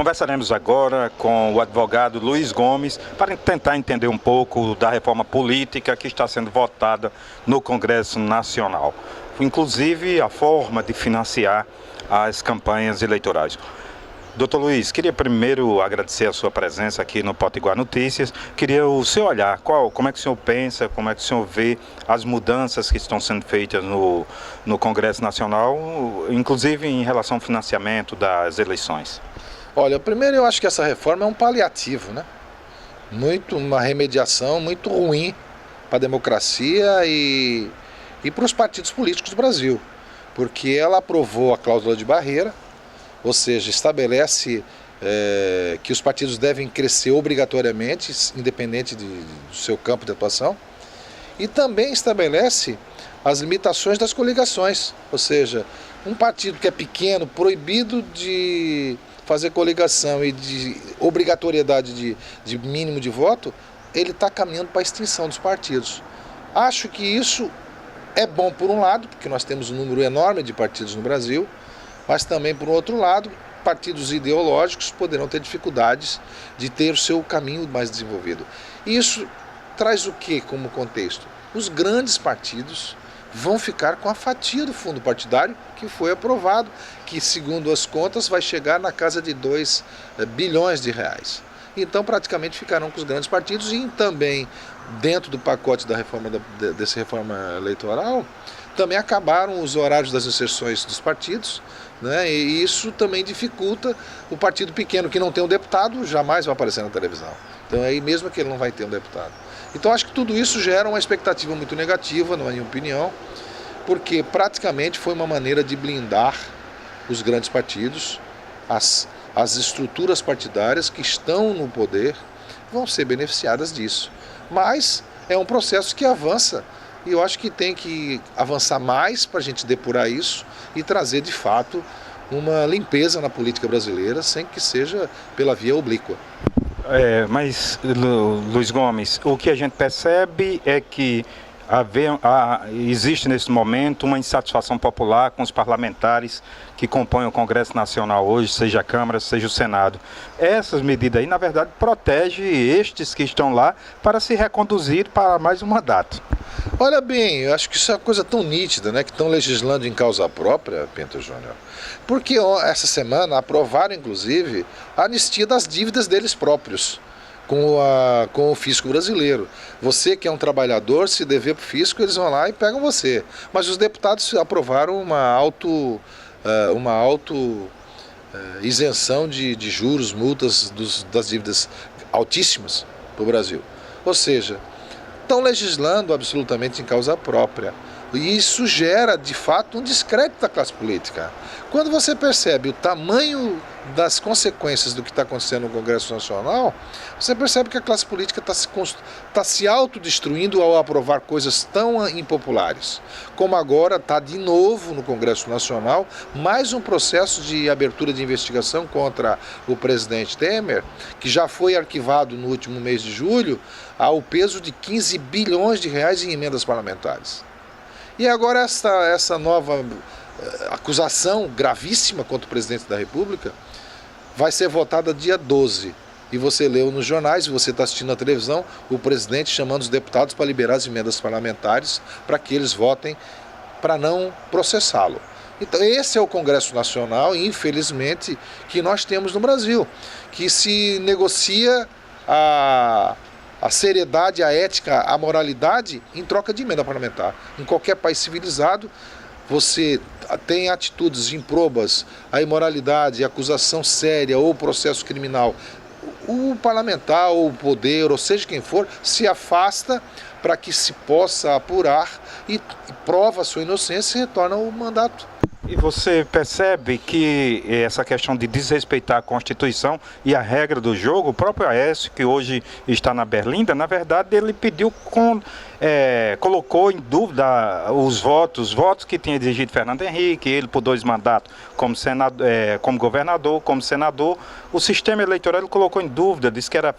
Conversaremos agora com o advogado Luiz Gomes para tentar entender um pouco da reforma política que está sendo votada no Congresso Nacional, inclusive a forma de financiar as campanhas eleitorais. Doutor Luiz, queria primeiro agradecer a sua presença aqui no Potiguar Notícias. Queria o seu olhar, como é que o senhor pensa, como é que o senhor vê as mudanças que estão sendo feitas no Congresso Nacional, inclusive em relação ao financiamento das eleições? Olha, primeiro eu acho que essa reforma é um paliativo, né? Uma remediação muito ruim para a democracia e para os partidos políticos do Brasil, porque ela aprovou a cláusula de barreira, ou seja, estabelece que os partidos devem crescer obrigatoriamente, independente do seu campo de atuação, e também estabelece as limitações das coligações, ou seja, um partido que é pequeno, proibido de fazer coligação e de obrigatoriedade de mínimo de voto, ele está caminhando para a extinção dos partidos. Acho que isso é bom por um lado, porque nós temos um número enorme de partidos no Brasil, mas também, por outro lado, partidos ideológicos poderão ter dificuldades de ter o seu caminho mais desenvolvido. E isso traz o que como contexto? Os grandes partidos vão ficar com a fatia do fundo partidário que foi aprovado, que, segundo as contas, vai chegar na casa de 2 bilhões de reais. Então, praticamente ficarão com os grandes partidos e também, dentro do pacote da dessa reforma eleitoral, também acabaram os horários das inserções dos partidos, né? E isso também dificulta o partido pequeno que não tem um deputado, jamais vai aparecer na televisão. Então, aí mesmo que ele não vai ter um deputado. Então, acho que tudo isso gera uma expectativa muito negativa, na minha opinião, porque praticamente foi uma maneira de blindar os grandes partidos, as estruturas partidárias que estão no poder vão ser beneficiadas disso. Mas é um processo que avança e eu acho que tem que avançar mais para a gente depurar isso e trazer de fato uma limpeza na política brasileira, sem que seja pela via oblíqua. Mas, Luiz Gomes, o que a gente percebe é que existe nesse momento uma insatisfação popular com os parlamentares que compõem o Congresso Nacional hoje, seja a Câmara, seja o Senado. Essas medidas aí, na verdade, protegem estes que estão lá para se reconduzir para mais um mandato. Olha bem, eu acho que isso é uma coisa tão nítida, né, que estão legislando em causa própria, Pinto Júnior. Porque essa semana aprovaram, inclusive, a anistia das dívidas deles próprios com o fisco brasileiro. Você que é um trabalhador, se dever para o fisco, eles vão lá e pegam você. Mas os deputados aprovaram uma isenção de juros, multas das dívidas altíssimas para o Brasil. Ou seja, estão legislando absolutamente em causa própria. E isso gera, de fato, um descrédito da classe política. Quando você percebe o tamanho das consequências do que está acontecendo no Congresso Nacional, você percebe que a classe política está se autodestruindo ao aprovar coisas tão impopulares. Como agora está de novo no Congresso Nacional mais um processo de abertura de investigação contra o presidente Temer, que já foi arquivado no último mês de julho, ao peso de 15 bilhões de reais em emendas parlamentares. E agora essa nova acusação gravíssima contra o presidente da República vai ser votada dia 12. E você leu nos jornais, você está assistindo na televisão, o presidente chamando os deputados para liberar as emendas parlamentares para que eles votem para não processá-lo. Então esse é o Congresso Nacional, infelizmente, que nós temos no Brasil, que se negocia a seriedade, a ética, a moralidade em troca de emenda parlamentar. Em qualquer país civilizado, você tem atitudes improbas, a imoralidade, a acusação séria ou processo criminal. O parlamentar ou o poder, ou seja quem for, se afasta para que se possa apurar e prova a sua inocência e retorna ao mandato. E você percebe que essa questão de desrespeitar a Constituição e a regra do jogo, o próprio Aécio, que hoje está na Berlinda, na verdade ele pediu colocou em dúvida os votos que tinha exigido Fernando Henrique, ele por 2 mandatos como governador, como senador. O sistema eleitoral ele colocou em dúvida, disse que era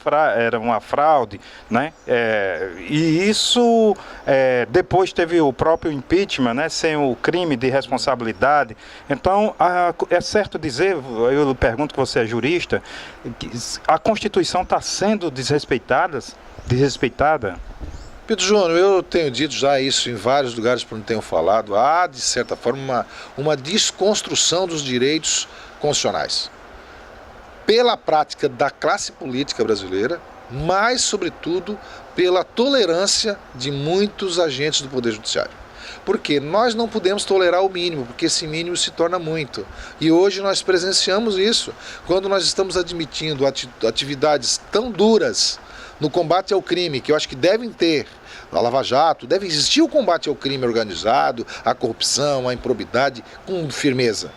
uma fraude, né? E isso depois teve o próprio impeachment, né? Sem o crime de responsabilidade. Então, é certo dizer, eu pergunto que você é jurista, que a Constituição está sendo desrespeitada? Pedro Júnior, eu tenho dito já isso em vários lugares por onde tenho falado. Há, de certa forma, uma desconstrução dos direitos constitucionais pela prática da classe política brasileira, mas, sobretudo, pela tolerância de muitos agentes do Poder Judiciário. Porque nós não podemos tolerar o mínimo, porque esse mínimo se torna muito. E hoje nós presenciamos isso, quando nós estamos admitindo atividades tão duras no combate ao crime, que eu acho que devem ter, a Lava Jato, deve existir o combate ao crime organizado, à corrupção, à improbidade, com firmeza.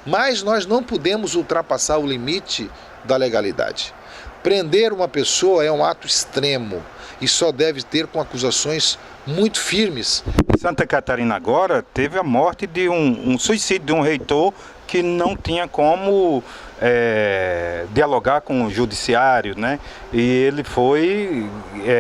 Mas nós não podemos ultrapassar o limite da legalidade. Prender uma pessoa é um ato extremo e só deve ter com acusações muito firmes. Em Santa Catarina agora teve a morte de um suicídio de um reitor que não tinha como dialogar com o judiciário, né? E ele foi,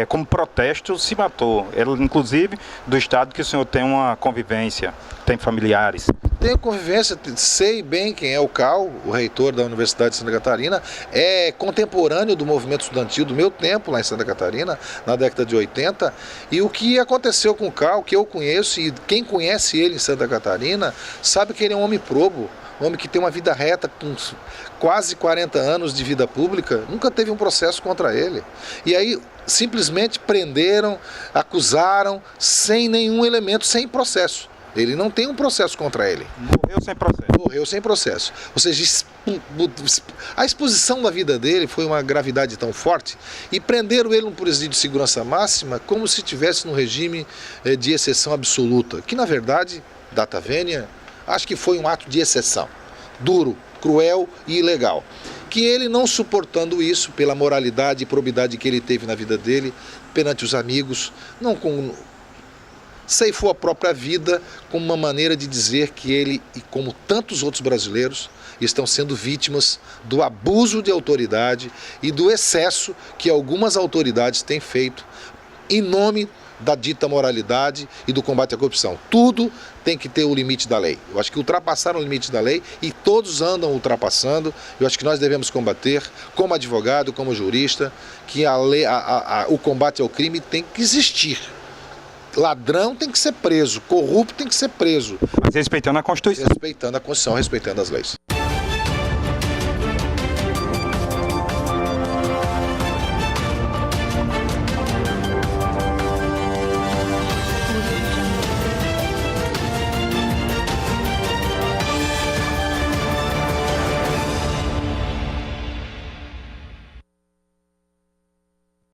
como protesto, se matou. Ele, inclusive, do estado que o senhor tem uma convivência, tem familiares. Tenho convivência, sei bem quem é o Cal, o reitor da Universidade de Santa Catarina, é contemporâneo do movimento estudantil do meu tempo lá em Santa Catarina, na década de 80, e o que aconteceu com o Cal, que eu conheço, e quem conhece ele em Santa Catarina, sabe que ele é um homem probo, um homem que tem uma vida reta, com quase 40 anos de vida pública, nunca teve um processo contra ele. E aí simplesmente prenderam, acusaram, sem nenhum elemento, sem processo. Ele não tem um processo contra ele. Morreu sem processo. Morreu sem processo. Ou seja, a exposição da vida dele foi uma gravidade tão forte e prenderam ele num presídio de segurança máxima como se estivesse num regime de exceção absoluta, que na verdade, data vênia, acho que foi um ato de exceção, duro, cruel e ilegal. Que ele, não suportando isso, pela moralidade e probidade que ele teve na vida dele, perante os amigos, ceifou a própria vida como uma maneira de dizer que ele, e como tantos outros brasileiros, estão sendo vítimas do abuso de autoridade e do excesso que algumas autoridades têm feito em nome da dita moralidade e do combate à corrupção. Tudo tem que ter o limite da lei. Eu acho que ultrapassaram o limite da lei e todos andam ultrapassando. Eu acho que nós devemos combater, como advogado, como jurista, que o combate ao crime tem que existir. Ladrão tem que ser preso, corrupto tem que ser preso. Mas respeitando a Constituição. Respeitando a Constituição, respeitando as leis.